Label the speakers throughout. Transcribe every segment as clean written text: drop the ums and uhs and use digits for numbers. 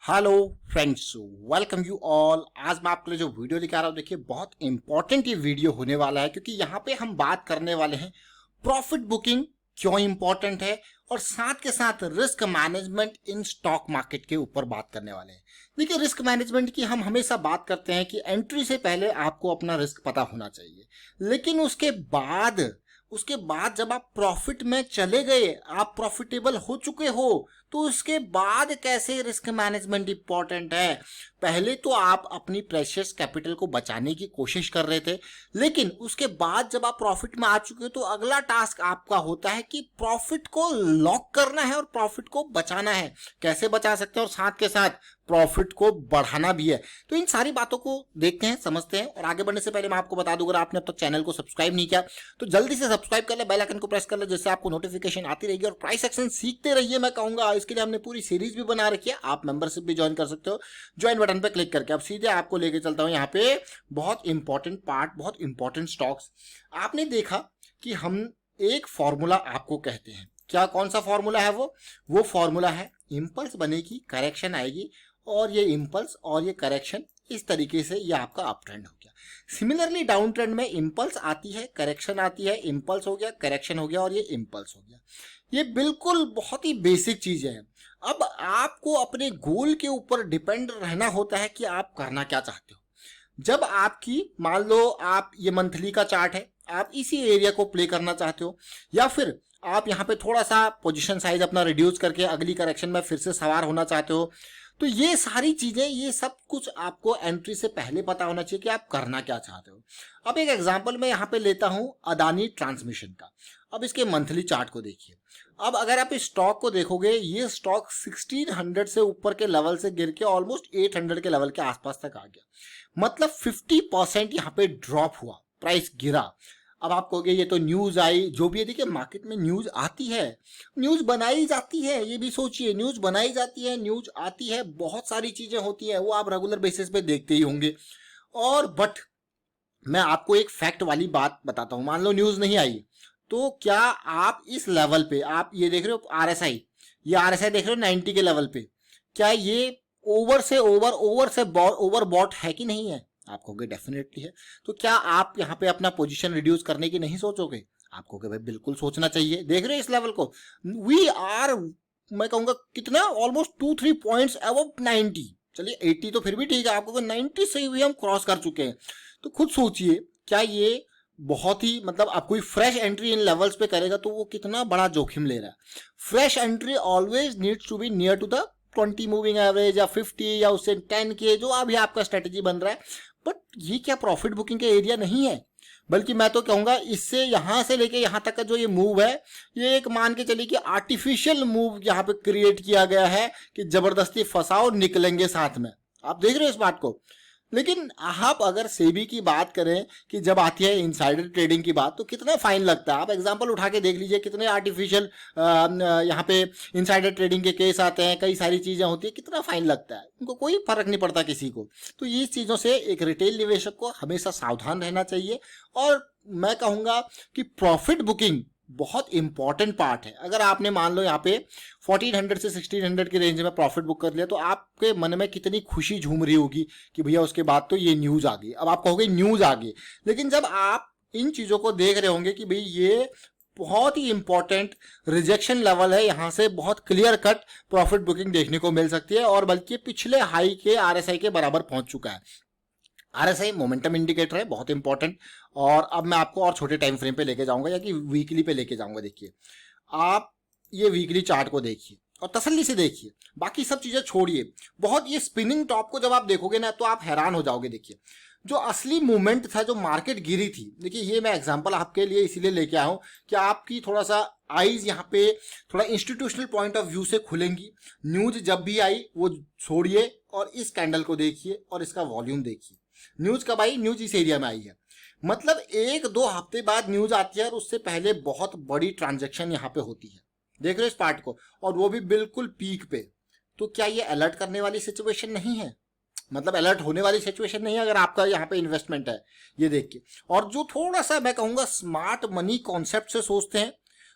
Speaker 1: Hello friends, welcome you all. आज मैं आपके लिए जो वीडियो लेकर आ रहा हूँ, देखिए बहुत इंपॉर्टेंट ये वीडियो होने वाला है, क्योंकि यहाँ पे हम बात करने वाले हैं प्रॉफिट बुकिंग क्यों इंपॉर्टेंट है और साथ के साथ risk management in stock market के ऊपर बात करने वाले हैं। देखिए, रिस्क मैनेजमेंट की हम हमेशा बात करते हैं कि एंट्री से पहले आपको अपना रिस्क पता होना चाहिए, लेकिन उसके बाद जब आप प्रॉफिट में चले गए, आप प्रॉफिटेबल हो चुके हो, तो उसके बाद कैसे रिस्क मैनेजमेंट इंपॉर्टेंट है। पहले तो आप अपनी प्रेशियस कैपिटल को बचाने की कोशिश कर रहे थे, लेकिन उसके बाद जब आप प्रॉफिट में आ चुके हो तो अगला टास्क आपका होता है कि प्रॉफिट को लॉक करना है और प्रॉफिट को बचाना है। कैसे बचा सकते हैं और साथ के साथ प्रॉफिट को बढ़ाना भी है। तो इन सारी बातों को देखते हैं, समझते हैं। और आगे बढ़ने से पहले मैं आपको बता दूं, अगर आपने अब तक चैनल को सब्सक्राइब नहीं किया तो जल्दी से सब्सक्राइब कर ले, बेल आइकन को प्रेस कर ले, जिससे आपको नोटिफिकेशन आती रहेगी। और प्राइस एक्शन सीखते रहिए, मैं कहूंगा। इसके लिए हमने पूरी सीरीज भी बना रखी है, आप मेंबरशिप भी ज्वाइन कर सकते हो। ज्वाइन बटन पे क्लिक करके अब सीधे आपको लेके चलता हूं यहाँ पे बहुत इंपॉर्टेंट पार्ट, बहुत इंपॉर्टेंट स्टॉक्स। आपने देखा कि हम एक फॉर्मूला आपको कहते हैं, क्या कौन सा फॉर्मूला है वो फॉर्मूला है इंपल्स बनेगी, करेक्शन आएगी, और ये इंपल्स और ये करेक्शन, इस तरीके से ये आपका अप ट्रेंड हो गया। सिमिलरली डाउन ट्रेंड में इंपल्स आती है, करेक्शन आती है, इंपल्स हो गया, करेक्शन हो गया, और ये इंपल्स हो गया। ये बिल्कुल बहुत ही बेसिक चीजें हैं। अब आपको अपने गोल के ऊपर डिपेंड रहना होता है कि आप करना क्या चाहते हो। जब आपकी, मान लो आप, ये मंथली का चार्ट है, आप इसी एरिया को प्ले करना चाहते हो, या फिर आप यहाँ पे थोड़ा सा पोजीशन साइज अपना रिड्यूस करके अगली करेक्शन में फिर से सवार होना चाहते हो, तो ये सारी चीजें, ये सब कुछ आपको एंट्री से पहले पता होना चाहिए कि आप करना क्या चाहते हो। अब एक एग्जांपल मैं यहाँ पे लेता हूं अदानी ट्रांसमिशन का। अब इसके मंथली चार्ट को देखिए। अब अगर आप इस स्टॉक को देखोगे, ये स्टॉक 1600 से ऊपर के लेवल से गिर के ऑलमोस्ट 800 के लेवल के आसपास तक आ गया। मतलब 50% यहाँ पे ड्रॉप हुआ, प्राइस गिरा। अब आप कहोगे ये तो न्यूज आई, जो भी है। देखिए, मार्केट में न्यूज आती है, न्यूज बनाई जाती है, ये भी सोचिए, न्यूज बनाई जाती है, न्यूज आती है, बहुत सारी चीजें होती है, वो आप रेगुलर बेसिस पे देखते ही होंगे। और बट मैं आपको एक फैक्ट वाली बात बताता हूं। मान लो न्यूज नहीं आई, तो क्या आप इस लेवल पे, आप ये देख रहे हो आरएसआई, ये आरएसआई देख रहे हो 90 के लेवल पे, क्या ये ओवर बॉट है कि नहीं है? आप कहोगे डेफिनेटली है। तो क्या आप यहाँ पे अपना पोजीशन रिड्यूस करने की नहीं सोचोगे? आप कहोगे भाई बिल्कुल सोचना चाहिए। देख रहे हो इस लेवल को, वी आर, मैं कहूंगा कितना, ऑलमोस्ट 2-3 पॉइंट्स अबव 90। चलिए 80 तो फिर भी ठीक है, आपको 90 से भी हम क्रॉस कर चुके हैं। तो खुद सोचिए, क्या ये बहुत ही, मतलब आप कोई फ्रेश एंट्री इन लेवल्स पे करेगा तो वो कितना बड़ा जोखिम ले रहा है। Fresh entry always needs to be near to the 20 moving average, या 50, या उससे 10 के, जो अभी आपका स्ट्रेटेजी बन रहा है। बट ये क्या प्रॉफिट बुकिंग के एरिया नहीं है? बल्कि मैं तो कहूंगा, इससे यहां से लेके यहां तक का जो ये मूव है, ये एक मान के चलिए कि आर्टिफिशियल मूव यहाँ पे क्रिएट किया गया है कि जबरदस्ती फंसाओ, निकलेंगे साथ में। आप देख रहे हो इस बात को। लेकिन आप अगर सेबी की बात करें कि जब आती है इनसाइडर ट्रेडिंग की बात, तो कितना फाइन लगता है। आप एग्जांपल उठा के देख लीजिए, कितने आर्टिफिशियल यहाँ पे इनसाइडर ट्रेडिंग के केस आते हैं, कई सारी चीजें होती है, कितना फाइन लगता है, उनको कोई फर्क नहीं पड़ता किसी को। तो ये चीजों से एक रिटेल निवेशक को हमेशा सावधान रहना चाहिए। और मैं कहूंगा कि प्रॉफिट बुकिंग बहुत इंपॉर्टेंट पार्ट है। अगर आपने, मान लो यहाँ पे 1400 से 1600 की रेंज में प्रॉफिट बुक कर लिया, तो आपके मन में कितनी खुशी झूम रही होगी कि भैया उसके बाद तो ये न्यूज आ गई। अब आप कहोगे न्यूज आ गई, लेकिन जब आप इन चीजों को देख रहे होंगे कि भाई ये बहुत ही इंपॉर्टेंट रिजेक्शन लेवल है, यहां से बहुत क्लियर कट प्रॉफिट बुकिंग देखने को मिल सकती है, और बल्कि पिछले हाई के आरएसआई के बराबर पहुंच चुका है। आरएसआई मोमेंटम इंडिकेटर है, बहुत इंपॉर्टेंट। और अब मैं आपको और छोटे टाइम फ्रेम पे लेके जाऊंगा, या कि वीकली पे लेके जाऊंगा। देखिए, आप ये वीकली चार्ट को देखिए और तसल्ली से देखिए, बाकी सब चीजें छोड़िए। बहुत ये स्पिनिंग टॉप को जब आप देखोगे ना, तो आप हैरान हो जाओगे। देखिए, जो असली मूवमेंट था, जो मार्केट गिरी थी, देखिए ये मैं एग्जांपल आपके लिए इसीलिए लेके आया हूं कि आपकी थोड़ा सा आईज यहाँ पे थोड़ा इंस्टीट्यूशनल पॉइंट ऑफ व्यू से खुलेंगी। न्यूज जब भी आई वो छोड़िए और इस कैंडल को देखिए और इसका वॉल्यूम देखिए। न्यूज कब आई? न्यूज इस एरिया में आई है, मतलब 1-2 हफ्ते बाद न्यूज आती है, और उससे पहले बहुत बड़ी ट्रांजैक्शन यहाँ पे होती है। देख रहे हो इस पार्ट को, और वो भी बिल्कुल पीक पे। तो क्या ये अलर्ट करने वाली सिचुएशन नहीं है? मतलब अलर्ट होने वाली सिचुएशन नहीं है अगर आपका यहाँ पे इन्वेस्टमेंट है, ये देख के। और जो थोड़ा सा मैं कहूंगा स्मार्ट मनी कॉन्सेप्ट से सोचते हैं,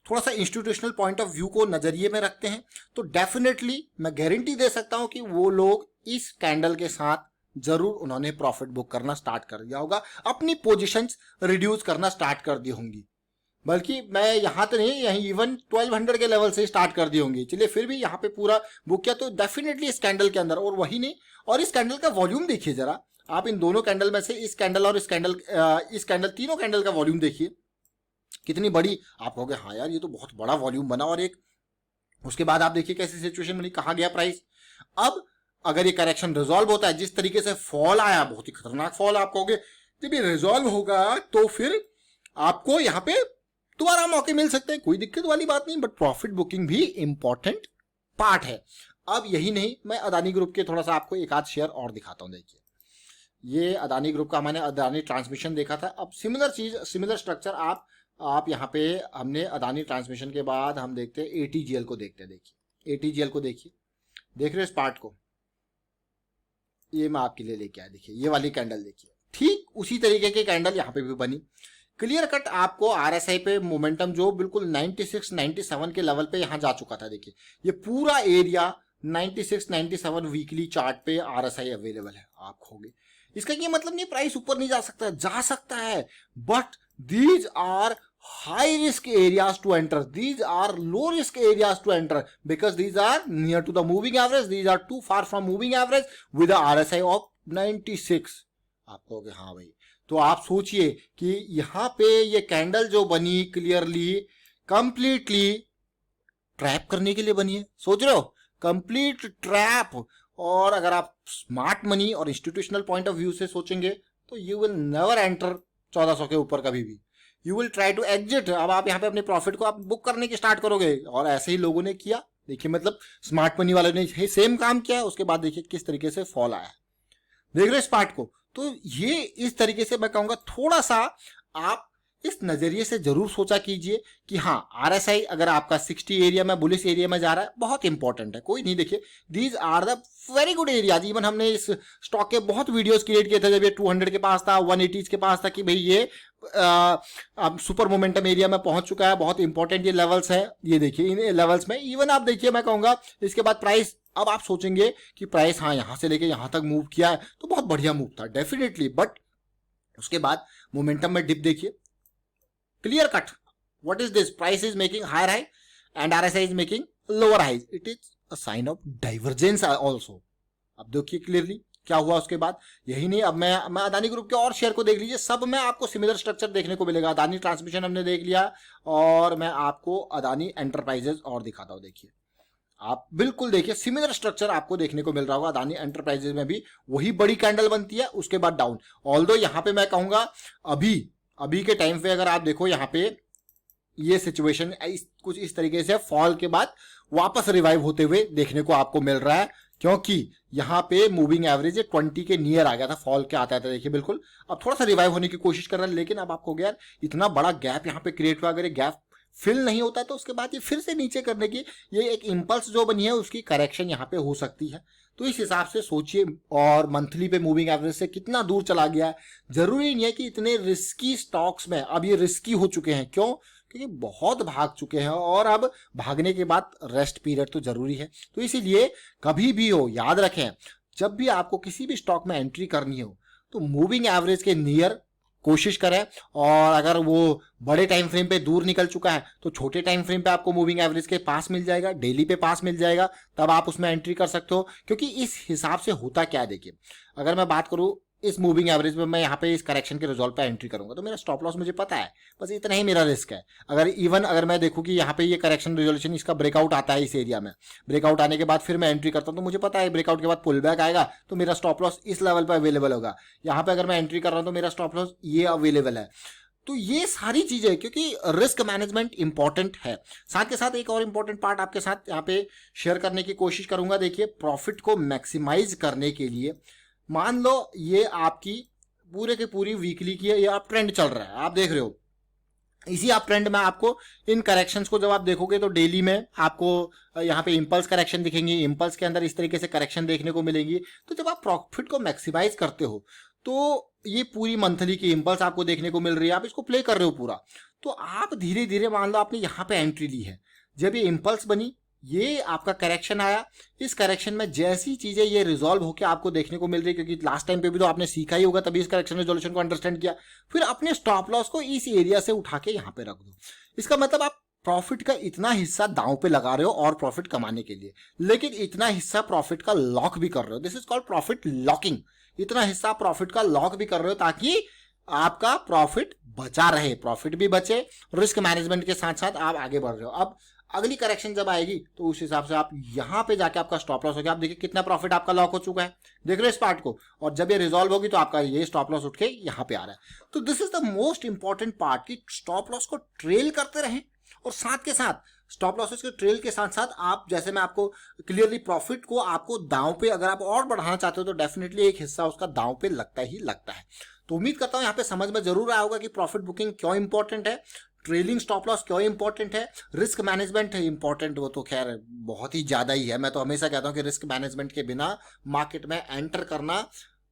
Speaker 1: थोड़ा सा इंस्टीट्यूशनल पॉइंट ऑफ व्यू को नजरिए में रखते हैं, तो डेफिनेटली मैं गारंटी दे सकता हूं कि वो लोग इस कैंडल के साथ जरूर उन्होंने प्रॉफिट बुक करना स्टार्ट कर दिया होगा, अपनी पोजीशंस रिड्यूस करना स्टार्ट कर दी होंगी। बल्कि मैं यहाँ तो नहीं, यहीं इवन 1200 के लेवल से स्टार्ट कर दी होंगी। चलिए फिर भी यहाँ पे पूरा बुक किया, तो डेफिनेटली इस कैंडल के अंदर, और वही नहीं, और इस कैंडल का वॉल्यूम देखिए जरा आप, इन दोनों कैंडल में से इस कैंडल और इस कैंडल तीनों कैंडल का वॉल्यूम देखिए कितनी बड़ी। आप कहोगे हाँ यार ये तो बहुत बड़ा वॉल्यूम बना, और एक उसके बाद आप देखिए कैसी सिचुएशन बनी, कहाँ गया प्राइस। अब अगर ये करेक्शन रिजॉल्व होता है, जिस तरीके से फॉल आया, बहुत ही खतरनाक फॉल, आप कहोगे जब ये रिजॉल्व होगा तो फिर आपको यहाँ पे दोबारा मौके मिल सकते हैं, कोई दिक्कत वाली बात नहीं, बट प्रॉफिट बुकिंग भी इंपॉर्टेंट पार्ट है। अब यही नहीं, मैं अदानी ग्रुप के थोड़ा सा आपको एक आध शेयर और दिखाता हूं। देखिए ये अदानी ग्रुप का मैंने अदानी ट्रांसमिशन देखा था। अब सिमिलर चीज, सिमिलर स्ट्रक्चर आप यहाँ पे, हमने अदानी ट्रांसमिशन के बाद हम देखते हैं एटीजीएल को देखते हैं। देखिए एटीजीएल को देखिए, देख रहे हो इस पार्ट को, ये मैं आपके लिए लेके आया। देखिए ये वाली कैंडल देखिए, ठीक उसी तरीके की कैंडल यहाँ पे भी बनी। क्लियर कट आपको आरएसआई पे मोमेंटम जो बिल्कुल 96 97 के लेवल पे यहां जा चुका था। देखिए ये पूरा एरिया 96 97 वीकली चार्ट पे आरएसआई अवेलेबल है। आप खोगे, इसका ये मतलब नहीं प्राइस ऊपर नहीं जा सकता है, but these are high risk areas to enter, these are low risk areas to enter, because these are near to the moving average, these are too far from moving average with RSI of 96। आप कहोगे हाँ भाई, तो आप सोचिए कि यहां पे ये कैंडल जो बनी क्लियरली कंप्लीटली ट्रैप करने के लिए बनी है। सोच रहे हो, कंप्लीट ट्रैप। और अगर आप स्मार्ट मनी और इंस्टीट्यूशनल पॉइंट ऑफ व्यू से सोचेंगे तो यू विल नेवर एंटर 1400 के ऊपर कभी भी, you will try to exit. अब आप यहाँ पे अपने प्रॉफिट को आप बुक करने की स्टार्ट करोगे, और ऐसे ही लोगों ने किया। देखिए मतलब स्मार्ट मनी वालों ने सेम काम किया, उसके बाद देखिए किस तरीके से फॉल आया, देख रहे हो इस पार्ट को। तो ये इस तरीके से मैं कहूंगा थोड़ा सा आप इस नजरिए से जरूर सोचा कीजिए कि हाँ आरएसआई अगर आपका 60 एरिया में बुलिश एरिया में जा रहा है, बहुत इंपॉर्टेंट है। कोई नहीं, देखिए these are the very good areas. Even हमने इस स्टॉक के बहुत वीडियोस क्रिएट किए थे जब ये 200 के पास था, 180 के पास था, कि भाई ये अब सुपर मोमेंटम एरिया में पहुंच चुका है, बहुत इंपॉर्टेंट ये लेवल्स है। ये देखिए इन लेवल्स में इवन आप देखिए, मैं कहूंगा इसके बाद प्राइस, अब आप सोचेंगे कि प्राइस हाँ यहां से लेके यहां तक मूव किया है तो बहुत बढ़िया मूव था डेफिनेटली, बट उसके बाद मोमेंटम में डिप देखिए, clear cut. What is this, price is making higher high and RSI is making lower high, it is a sign of divergence also. अब देखिए क्लियरली क्या हुआ उसके बाद। यही नहीं, अब मैं अदानी ग्रुप के और शेयर को देख लीजिए, सब में आपको सिमिलर स्ट्रक्चर देखने को मिलेगा। अदानी ट्रांसमिशन हमने देख लिया, और मैं आपको अदानी एंटरप्राइजेज और दिखाता हूं। देखिए आप बिल्कुल देखिए सिमिलर स्ट्रक्चर आपको देखने को मिल रहा होगा। अदानी एंटरप्राइजेज में भी वही बड़ी कैंडल बनती है, उसके बाद डाउन। ऑल्दो यहाँ पे मैं कहूंगा अभी के टाइम पे अगर आप देखो, यहाँ पे ये सिचुएशन कुछ इस तरीके से फॉल के बाद वापस रिवाइव होते हुए देखने को आपको मिल रहा है, क्योंकि यहाँ पे मूविंग एवरेज 20 के नियर आ गया था, फॉल के आता था। देखिए बिल्कुल अब थोड़ा सा रिवाइव होने की कोशिश कर रहा है, लेकिन अब आपको यार इतना बड़ा गैप यहाँ पे क्रिएट हुआ, अगर गैप फिल नहीं होता तो उसके बाद ये फिर से नीचे करने की ये एक इंपल्स जो बनी है उसकी करेक्शन यहाँ पे हो सकती है। तो इस हिसाब से सोचिए, और मंथली पे मूविंग एवरेज से कितना दूर चला गया है। जरूरी नहीं है कि इतने रिस्की स्टॉक्स में अब ये रिस्की हो चुके हैं, क्यों? क्योंकि बहुत भाग चुके हैं, और अब भागने के बाद रेस्ट पीरियड तो जरूरी है। तो इसीलिए कभी भी हो, याद रखें, जब भी आपको किसी भी स्टॉक में एंट्री करनी हो तो मूविंग एवरेज के नियर कोशिश करें, और अगर वो बड़े टाइम फ्रेम पे दूर निकल चुका है तो छोटे टाइम फ्रेम पे आपको मूविंग एवरेज के पास मिल जाएगा, डेली पे पास मिल जाएगा, तब आप उसमें एंट्री कर सकते हो। क्योंकि इस हिसाब से होता क्या है, देखिए अगर मैं बात करूं इस मूविंग एवरेज में, मैं यहाँ पे इस करेक्शन के रिजल्ट पे एंट्री करूंगा तो मेरा स्टॉप लॉस मुझे पता है, बस इतना ही मेरा रिस्क है। अगर मैं देखूं कि यहाँ पे ये करेक्शन रिजोल्यूशन इसका ब्रेकआउट आता है इस एरिया में, ब्रेकआउट आने के बाद फिर मैं एंट्री करता हूं तो मुझे पता है ब्रेकआउट के बाद पुल बैक आएगा तो मेरा स्टॉप लॉस इस लेवल पर अवेलेबल होगा। यहाँ पे अगर मैं एंट्री कर रहा हूं तो मेरा स्टॉप लॉस ये अवेलेबल है। तो ये सारी चीजें, क्योंकि रिस्क मैनेजमेंट इंपॉर्टेंट है। साथ के साथ एक और इंपॉर्टेंट पार्ट आपके साथ यहाँ पे शेयर करने की कोशिश करूंगा। देखिए प्रॉफिट को मैक्सिमाइज करने के लिए, मान लो ये आपकी पूरे के पूरी वीकली की ये आप ट्रेंड चल रहा है, आप देख रहे हो, इसी आप ट्रेंड में आपको इन करेक्शंस को जब आप देखोगे तो डेली में आपको यहाँ पे इंपल्स करेक्शन दिखेंगी, इंपल्स के अंदर इस तरीके से करेक्शन देखने को मिलेंगी। तो जब आप प्रॉफिट को मैक्सिमाइज करते हो तो ये पूरी मंथली की इम्पल्स आपको देखने को मिल रही है, आप इसको प्ले कर रहे हो पूरा। तो आप धीरे धीरे मान लो आपने यहाँ पे एंट्री ली है, जब ये इम्पल्स बनी, ये आपका करेक्शन आया, इस करेक्शन में जैसी चीजें ये रिजॉल्व होकर आपको देखने को मिल रही है, क्योंकि लास्ट टाइम पे भी तो आपने सीखा ही होगा, तभी इस करेक्शन रिजोल्यूशन को अंडरस्टैंड किया, फिर अपने स्टॉप लॉस को इस एरिया से उठा के यहाँ पे रख दो। इसका मतलब आप प्रॉफिट का इतना हिस्सा दांव पे लगा रहे हो और प्रॉफिट कमाने के लिए, लेकिन इतना हिस्सा प्रॉफिट का लॉक भी कर रहे हो। This is called profit locking. इतना हिस्सा प्रॉफिट का लॉक भी कर रहे हो ताकि आपका प्रॉफिट बचा रहे, प्रॉफिट भी बचे, रिस्क मैनेजमेंट के साथ साथ आप आगे बढ़ रहे हो। अब अगली करेक्शन जब आएगी तो उस हिसाब से आप यहां पे जाके आपका स्टॉप लॉस हो गया। आप देखिए कितना प्रॉफिट आपका लॉक हो चुका है, देख रहे हो इस पार्ट को, और जब ये रिजॉल्व होगी तो आपका ये स्टॉप लॉस उठ के यहाँ पे आ रहा है। तो this is the most important part कि स्टॉप लॉस को ट्रेल करते रहें, और साथ के साथ स्टॉप लॉसेस के ट्रेल के साथ साथ आप, जैसे मैं आपको क्लियरली, प्रॉफिट को आपको दांव पे अगर आप और बढ़ाना चाहते हो तो डेफिनेटली एक हिस्सा उसका दांव पे लगता ही लगता है। तो उम्मीद करता हूं यहाँ पे समझ में जरूर आया होगा कि प्रॉफिट बुकिंग क्यों इंपॉर्टेंट है, ट्रेलिंग स्टॉप लॉस क्यों इंपॉर्टेंट है, रिस्क मैनेजमेंट इंपॉर्टेंट वो तो खैर बहुत ही ज्यादा ही है। मैं तो हमेशा कहता हूं कि रिस्क मैनेजमेंट के बिना मार्केट में एंटर करना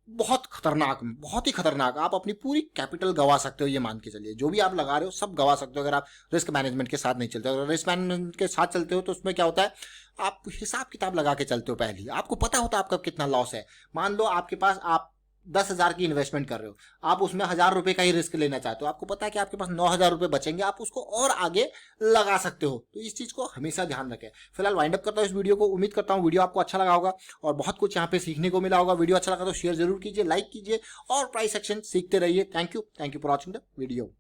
Speaker 1: बहुत खतरनाक, बहुत ही खतरनाक। आप अपनी पूरी कैपिटल गवा सकते हो, ये मान के चलिए, जो भी आप लगा रहे हो सब गवा सकते हो अगर आप रिस्क मैनेजमेंट के साथ नहीं चलते हो। अगर रिस्क मैनेजमेंट के साथ चलते हो तो उसमें क्या होता है, आप हिसाब किताब लगा के चलते हो। पहले आपको पता होता है आपका कितना लॉस है। मान लो आपके पास, आप 10,000 की इन्वेस्टमेंट कर रहे हो, आप उसमें 1,000 रुपए का ही रिस्क लेना चाहते हो, आपको पता है कि आपके पास 9,000 रुपए बचेंगे, आप उसको और आगे लगा सकते हो। तो इस चीज को हमेशा ध्यान रखें। फिलहाल वाइंड अप करता हूं इस वीडियो को। उम्मीद करता हूं वीडियो आपको अच्छा लगा होगा और बहुत कुछ यहाँ पे सीखने को मिला होगा। वीडियो अच्छा लगा तो शेयर जरूर कीजिए, लाइक कीजिए और प्राइस एक्शन सीखते रहिए। Thank you for watching the video.